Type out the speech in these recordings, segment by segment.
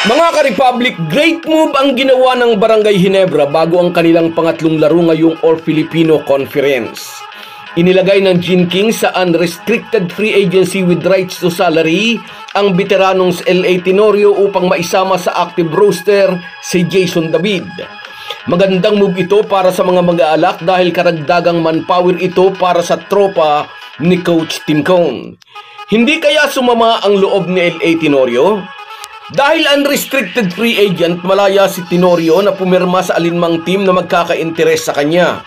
Mga ka-Republic, great move ang ginawa ng Barangay Ginebra bago ang kanilang pangatlong laro ngayong All-Filipino Conference. Inilagay ng Gene Kings sa unrestricted free agency with rights to salary ang veteranong LA Tenorio upang maisama sa active roster si Jason David. Magandang move ito para sa mga mag-aalak dahil karagdagang manpower ito para sa tropa ni Coach Tim Cone. Hindi kaya sumama ang loob ni LA Tenorio? Dahil unrestricted free agent, malaya si Tenorio na pumirma sa alinmang team na magkaka-interes sa kanya.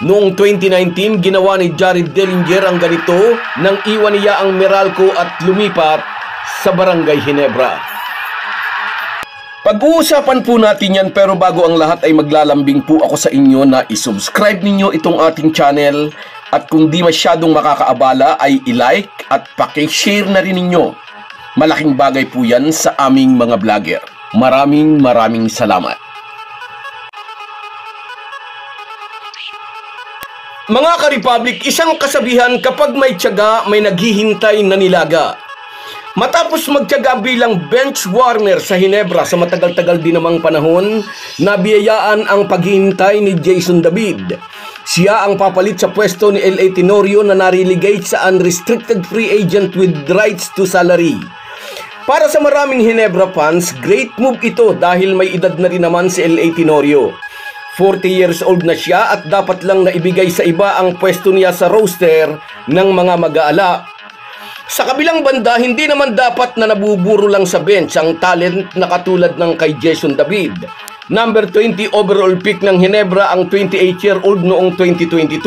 Noong 2019, ginawa ni Jared Dellinger ang ganito nang iwan niya ang Meralco at lumipat sa Barangay Ginebra. Pag-uusapan po natin yan, pero bago ang lahat ay maglalambing po ako sa inyo na isubscribe ninyo itong ating channel at kung di masyadong makakaabala ay i-like at paki-share na rin ninyo. Malaking bagay po yan sa aming mga vlogger. Maraming salamat. Mga ka-Republic, isang kasabihan kapag may tiyaga, may naghihintay na nilaga. Matapos magtiyaga bilang bench warmer sa Ginebra sa matagal-tagal din namang panahon, nabiyayaan ang paghihintay ni Jason David. Siya ang papalit sa pwesto ni LA Tenorio na nariligate sa unrestricted free agent with rights to salary. Para sa maraming Ginebra fans, great move ito dahil may edad na rin naman si LA Tenorio. 40 years old na siya at dapat lang na ibigay sa iba ang pwesto niya sa roster ng mga mag-aala. Sa kabilang banda, hindi naman dapat na nabuburo lang sa bench ang talent na katulad ng kay Jason David. Number 20 overall pick ng Ginebra ang 28-year-old noong 2022.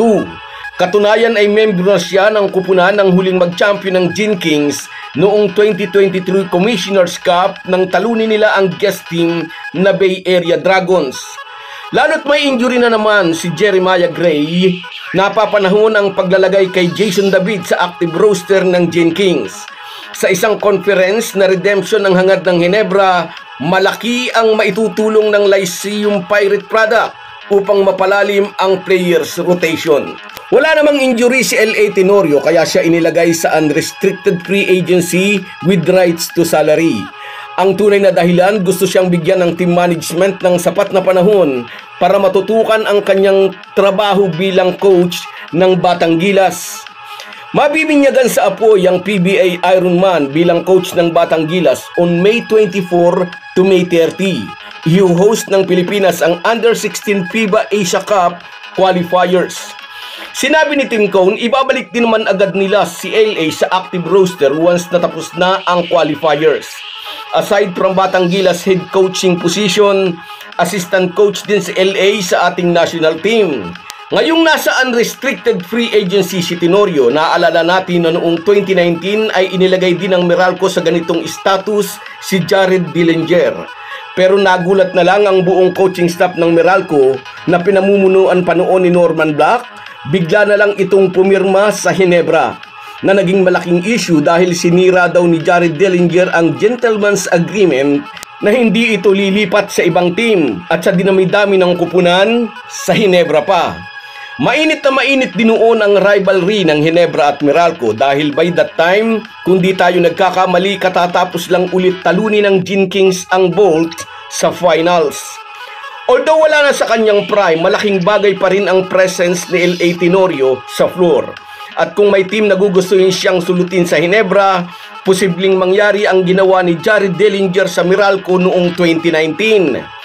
Katunayan ay membro siya ng kupunan ng huling mag-champion ng Gene Kings noong 2023 Commissioner's Cup nang talunin nila ang guest team na Bay Area Dragons. Lalo't may injury na naman si Jeremiah Gray, napapanahon ang paglalagay kay Jason David sa active roster ng Gene Kings. Sa isang conference na redemption ng hangad ng Ginebra, malaki ang maitutulong ng Lyceum Pirate product upang mapalalim ang players rotation. Wala namang injury si LA Tenorio kaya siya inilagay sa unrestricted free agency with rights to salary. Ang tunay na dahilan, gusto siyang bigyan ng team management ng sapat na panahon para matutukan ang kanyang trabaho bilang coach ng Batang Gilas. Mabibinyagan sa apoy ang PBA Ironman bilang coach ng Batang Gilas on May 24 to May 30. I-host ng Pilipinas ang Under-16 FIBA Asia Cup qualifiers. Sinabi ni Tim Cone, ibabalik din naman agad nila si LA sa active roster once natapos na ang qualifiers. Aside from Batang Gilas head coaching position, assistant coach din si LA sa ating national team. Ngayong nasa unrestricted free agency si Tenorio, naalala natin na noong 2019 ay inilagay din ng Meralco sa ganitong status si Jared Dellinger. Pero nagulat na lang ang buong coaching staff ng Meralco na pinamumunuan pa noon ni Norman Black, bigla na lang itong pumirma sa Ginebra, na naging malaking issue dahil sinira daw ni Jared Dellinger ang gentleman's agreement na hindi ito lilipat sa ibang team at sa dinami-dami ng kupunan sa Ginebra pa. Mainit na mainit din noon ang rivalry ng Ginebra at Meralco dahil by that time, kung di tayo nagkakamali, katatapos lang ulit talunin ng Gene Kings ang Bolt sa finals. Although wala na sa kanyang prime, malaking bagay pa rin ang presence ni LA Tenorio sa floor. At kung may team na gugustuhin siyang sulutin sa Ginebra, posibleng mangyari ang ginawa ni Jared Dellinger sa Meralco noong 2019.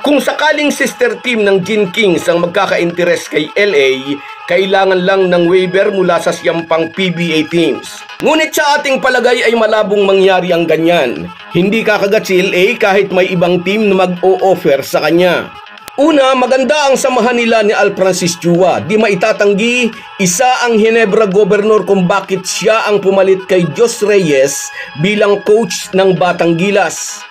Kung sakaling sister team ng Gene Kings ang magkaka-interes kay LA, kailangan lang ng waiver mula sa siyampang PBA teams. Ngunit sa ating palagay ay malabong mangyari ang ganyan. Hindi kakagat si LA kahit may ibang team na mag-o-offer sa kanya. Una, maganda ang samahan nila ni Al Francis Chua. Di maitatanggi, isa ang Ginebra Governor kung bakit siya ang pumalit kay Jos Reyes bilang coach ng Batang Gilas.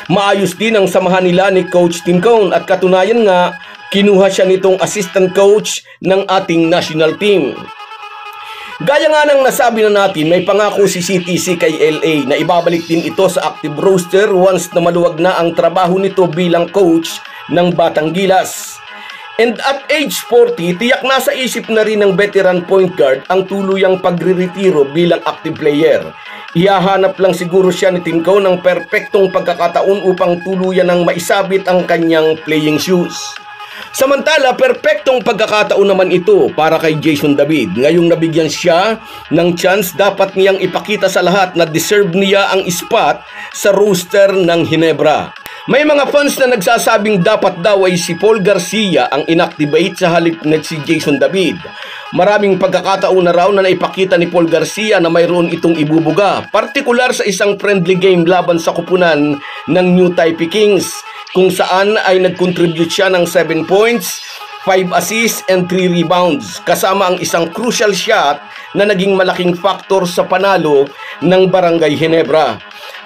Maayos din ang samahan nila ni Coach Tim Cone at katunayan nga, kinuha siya nitong assistant coach ng ating national team. Gaya nga ng nasabi na natin, may pangako si CTC kay LA na ibabalik din ito sa active roster once na maluwag na ang trabaho nito bilang coach ng Batang Gilas. And at age 40, tiyak nasa isip na rin ng veteran point guard ang tuluyang pagre-retiro bilang active player. Ihahanap lang siguro siya ni Tim Coe ng perpektong pagkakataon upang tuluyan ng maisabit ang kanyang playing shoes. Samantala, perpektong pagkakataon naman ito para kay Jason David. Ngayong nabigyan siya ng chance, dapat niyang ipakita sa lahat na deserve niya ang spot sa roster ng Ginebra. May mga fans na nagsasabing dapat daw ay si Paul Garcia ang inactivate sa halip na si Jason David. Maraming pagkakataon na raw na naipakita ni Paul Garcia na mayroon itong ibubuga, partikular sa isang friendly game laban sa kupunan ng New Taipei Kings, kung saan ay nag-contribute siya ng 7 points, 5 assists and 3 rebounds, kasama ang isang crucial shot na naging malaking factor sa panalo ng Barangay Ginebra.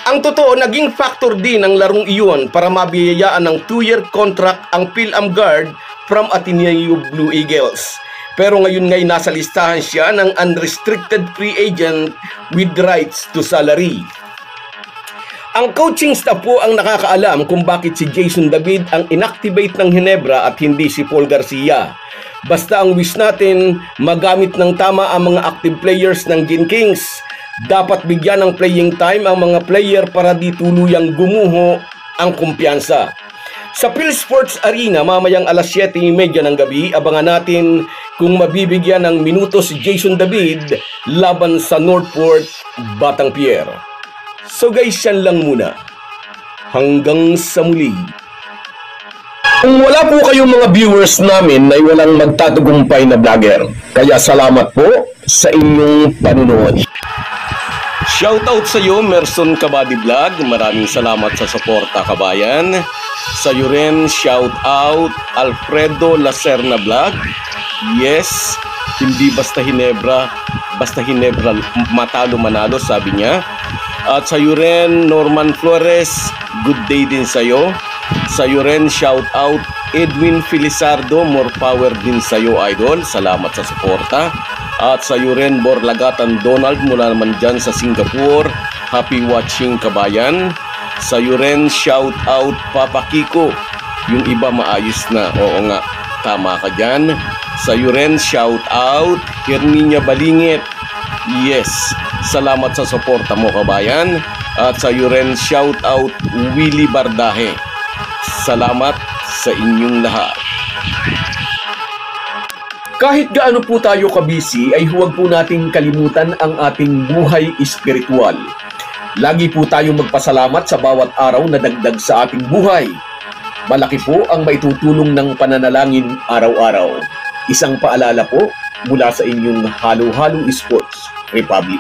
Ang totoo, naging factor din ang larong iyon para mabiyayaan ng 2-year contract ang Phil-Am guard from Ateneo Blue Eagles. Pero ngayon nga'y nasa listahan siya ng unrestricted free agent with rights to salary. Ang coaching staff po ang nakakaalam kung bakit si Jason David ang inactivate ng Ginebra at hindi si Paul Garcia. Basta ang wish natin, magamit ng tama ang mga active players ng Gin Kings. Dapat bigyan ng playing time ang mga player para di tuluyang gumuho ang kumpiyansa. Sa Phil Sports Arena mamayang alas 7:30 ng gabi, abangan natin kung mabibigyan ng minuto si Jason David laban sa Northport, Batang Pier. So guys, yan lang muna. Hanggang sa muli. Kung wala po kayong mga viewers namin ay walang magtatagumpay na vlogger. Kaya salamat po sa inyong panunood. Shoutout sa iyo, Merson Kabady Vlog. Maraming salamat sa suporta, kabayan. Sa iyo rin, shoutout Alfredo Lacerna Vlog. Yes, hindi basta Ginebra, matalo manalo, sabi niya. At sa iyo rin, Norman Flores, good day din sa iyo. Sa iyo rin, shoutout Edwin Felizardo, more power din sa iyo, idol. Salamat sa suporta. At sa iyo rin, Borlagatan Donald mula naman dyan sa Singapore. Happy watching, kabayan. Sa iyo rin, shout out Papa Kiko. Yung iba maayos na. Oo nga, tama ka dyan. Sa iyo rin, shout out Herminia Balingit. Yes, salamat sa suporta mo, kabayan. At sa iyo rin, shout out Willie Bardahe. Salamat sa inyong lahat. Kahit gaano po tayo kabisi, ay huwag po nating kalimutan ang ating buhay espiritual. Lagi po tayong magpasalamat sa bawat araw na dagdag sa ating buhay. Malaki po ang maitutulong ng pananalangin araw-araw. Isang paalala po mula sa inyong Halo-Halo Sports Republic.